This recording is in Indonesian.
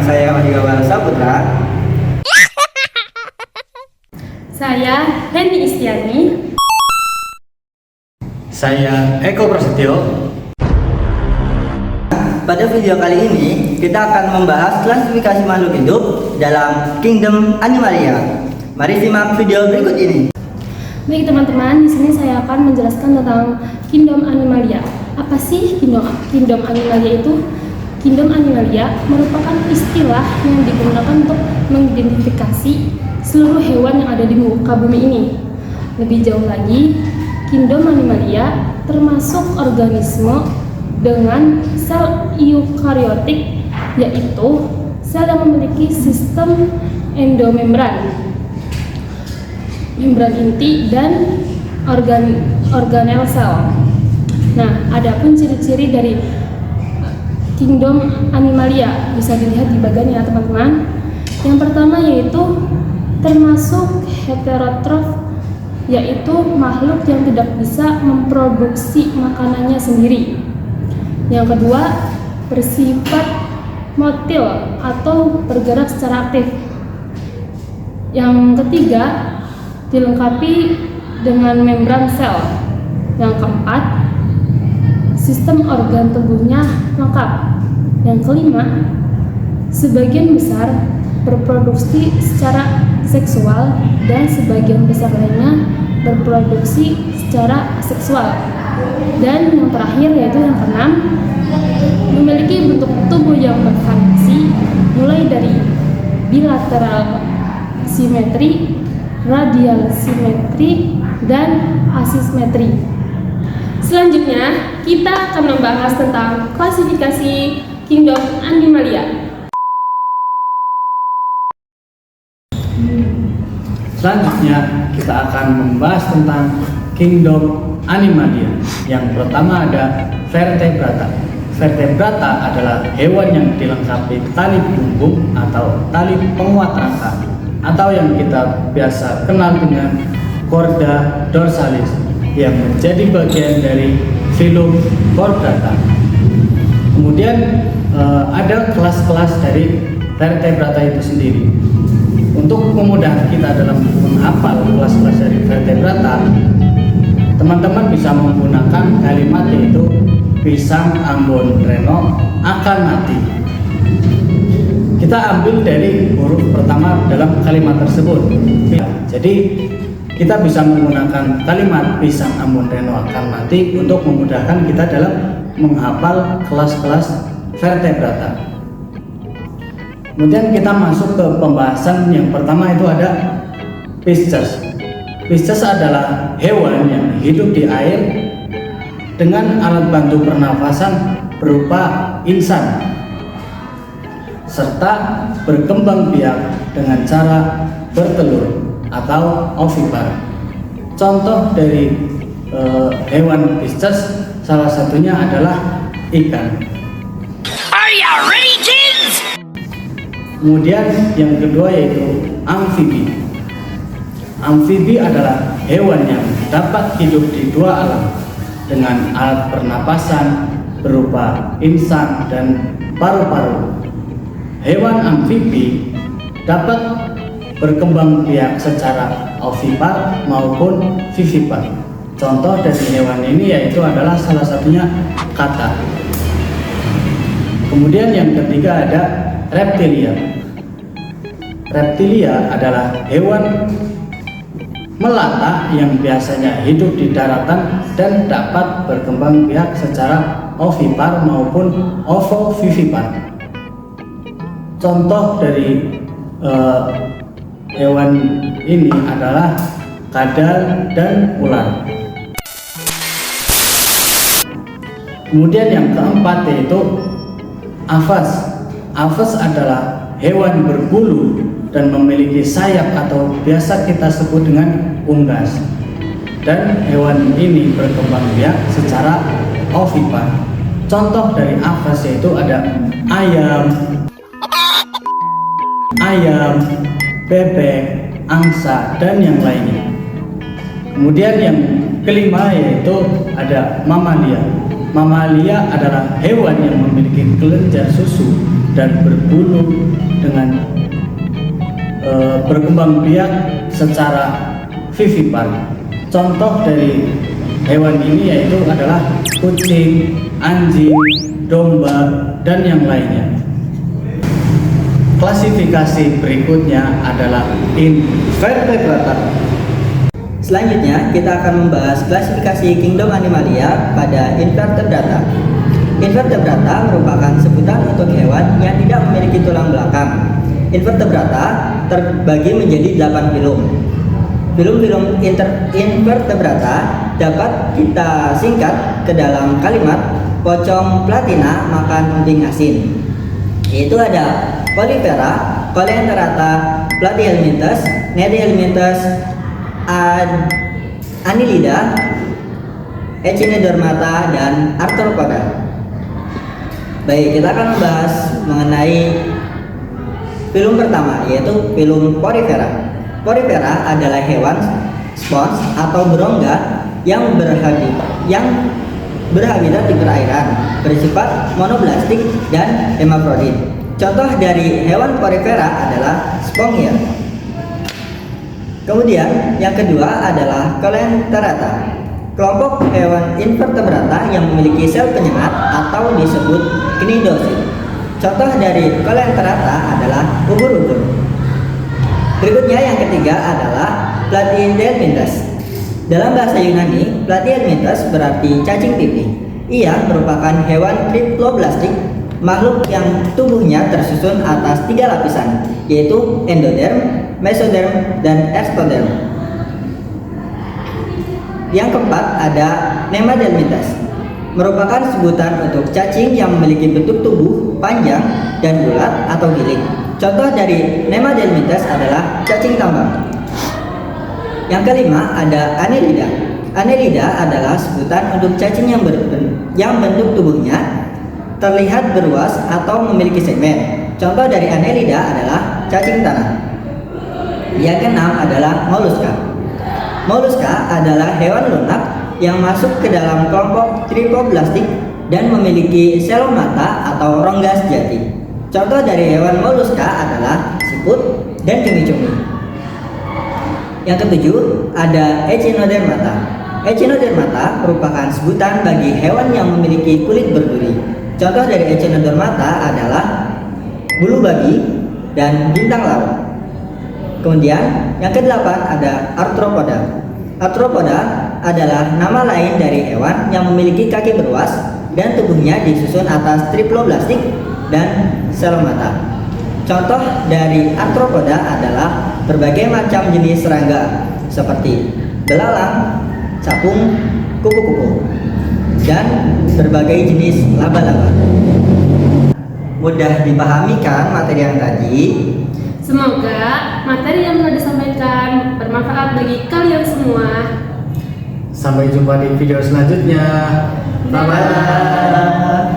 saya Odiga Saputra. Saya Henny Istiani. Saya Eko Prasetyo. Pada video kali ini kita akan membahas klasifikasi makhluk hidup dalam Kingdom Animalia. Mari simak video berikut ini. Baik teman-teman, di sini saya akan menjelaskan tentang Kingdom Animalia. Apa sih Kingdom Animalia itu? Kingdom Animalia merupakan istilah yang digunakan untuk mengidentifikasi seluruh hewan yang ada di muka bumi ini. Lebih jauh lagi, Kingdom Animalia termasuk organisme dengan sel eukariotik, yaitu sel yang memiliki sistem endomembran, membran inti, dan organel sel. Nah, adapun ciri-ciri dari Kingdom Animalia bisa dilihat di bagian ya teman-teman. Yang pertama yaitu termasuk heterotrof, yaitu makhluk yang tidak bisa memproduksi makanannya sendiri. Yang kedua, bersifat motil atau bergerak secara aktif. Yang ketiga, dilengkapi dengan membran sel. Yang keempat, sistem organ tubuhnya lengkap. Yang kelima, sebagian besar berproduksi secara seksual dan sebagian besar lainnya berproduksi secara aseksual. Dan yang terakhir yaitu yang keenam, memiliki bentuk tubuh yang bervariasi mulai dari bilateral simetri, radial simetri, dan asimetri. Selanjutnya, kita akan membahas tentang klasifikasi Kingdom Animalia. Selanjutnya kita akan membahas tentang Kingdom Animalia. Yang pertama ada vertebrata. Vertebrata adalah hewan yang dilengkapi tali punggung atau tali penguat rangka, atau yang kita biasa kenal dengan chorda dorsalis, yang menjadi bagian dari filum chordata. Kemudian ada kelas-kelas dari vertebrata itu sendiri. Untuk memudahkan kita dalam menghafal kelas-kelas dari vertebrata, teman-teman bisa menggunakan kalimat yaitu pisang, ambon, reno akan mati. Kita ambil dari huruf pertama dalam kalimat tersebut. Jadi kita bisa menggunakan kalimat pisang, ambon, reno akan mati untuk memudahkan kita dalam menghafal kelas-kelas vertebrata. Kemudian kita masuk ke pembahasan yang pertama, itu ada Pisces. Pisces adalah hewan yang hidup di air dengan alat bantu pernafasan berupa insan, serta berkembang biak dengan cara bertelur atau ovipar. Contoh dari hewan Pisces salah satunya adalah ikan. Are you ready, kids? Kemudian yang kedua yaitu amfibi. Amfibi adalah hewan yang dapat hidup di dua alam dengan alat pernapasan berupa insan dan paru-paru. Hewan amfibi dapat berkembang biak secara ovipar maupun vivipar. Contoh dari hewan ini yaitu adalah salah satunya kata. Kemudian yang ketiga ada reptilia. Reptilia adalah hewan melata yang biasanya hidup di daratan dan dapat berkembang biak secara ovipar maupun ovovivipar. Contoh dari hewan ini adalah kadal dan ular. Kemudian yang keempat yaitu aves. Aves adalah hewan berbulu dan memiliki sayap atau biasa kita sebut dengan unggas. Dan hewan ini berkembang biak secara ovipar. Contoh dari aves yaitu ada ayam, bebek, angsa, dan yang lainnya. Kemudian yang kelima yaitu ada mamalia. Mamalia adalah hewan yang memiliki kelenjar susu dan berbulu dengan berkembang biak secara vivipar. Contoh dari hewan ini yaitu adalah kucing, anjing, domba, dan yang lainnya. Klasifikasi berikutnya adalah invertebrata. Selanjutnya, kita akan membahas klasifikasi kingdom Animalia pada invertebrata. Invertebrata merupakan sebutan untuk hewan yang tidak memiliki tulang belakang. Invertebrata terbagi menjadi 8 filum. Filum-filum invertebrata dapat kita singkat ke dalam kalimat pocong platina makan emping asin. Yaitu ada Polyptera, Coelenterata, Platyhelminthes, Neryhelminthes, Annelida, Echinodermata, dan Arthropoda. Baik, kita akan membahas mengenai filum pertama, yaitu filum Porifera. Porifera adalah hewan spons atau berongga yang berhabitat di perairan, bersifat monoblastik dan hermafrodit. Contoh dari hewan porifera adalah Spongia. Kemudian yang kedua adalah Coelenterata, kelompok hewan invertebrata yang memiliki sel penyengat atau disebut cnidosid. Contoh dari Coelenterata adalah ubur-ubur. Berikutnya yang ketiga adalah Platyhelminthes. Dalam bahasa Yunani, Platyhelminthes berarti cacing pipih. Ia merupakan hewan triploblastik, makhluk yang tubuhnya tersusun atas 3 lapisan, yaitu endoderm, mesoderm, dan ektoderm. Yang keempat ada Nemadelminthes, merupakan sebutan untuk cacing yang memiliki bentuk tubuh panjang dan bulat atau giling. Contoh dari Nemadelminthes adalah cacing tambang. Yang kelima ada Annelida. Annelida adalah sebutan untuk cacing yang bentuk tubuhnya terlihat beruas atau memiliki segmen. Contoh dari Annelida adalah cacing tanah. Yang keenam adalah Mollusca. Mollusca adalah hewan lunak yang masuk ke dalam kelompok triploblastik dan memiliki selomata atau rongga sejati. Contoh dari hewan Mollusca adalah siput dan cumi-cumi. Yang ketujuh ada Echinodermata. Echinodermata merupakan sebutan bagi hewan yang memiliki kulit berduri. Contoh dari Echinodermata adalah bulu babi dan bintang laut. Kemudian yang kedelapan ada Arthropoda. Arthropoda adalah nama lain dari hewan yang memiliki kaki beruas dan tubuhnya disusun atas triploblastik dan selomata. Contoh dari Arthropoda adalah berbagai macam jenis serangga seperti belalang, capung, kupu-kupu, dan berbagai jenis laba-laba. Mudah dipahami kan materi yang tadi? Semoga materi yang telah disampaikan bermanfaat bagi kalian semua. Sampai jumpa di video selanjutnya. Bye-bye.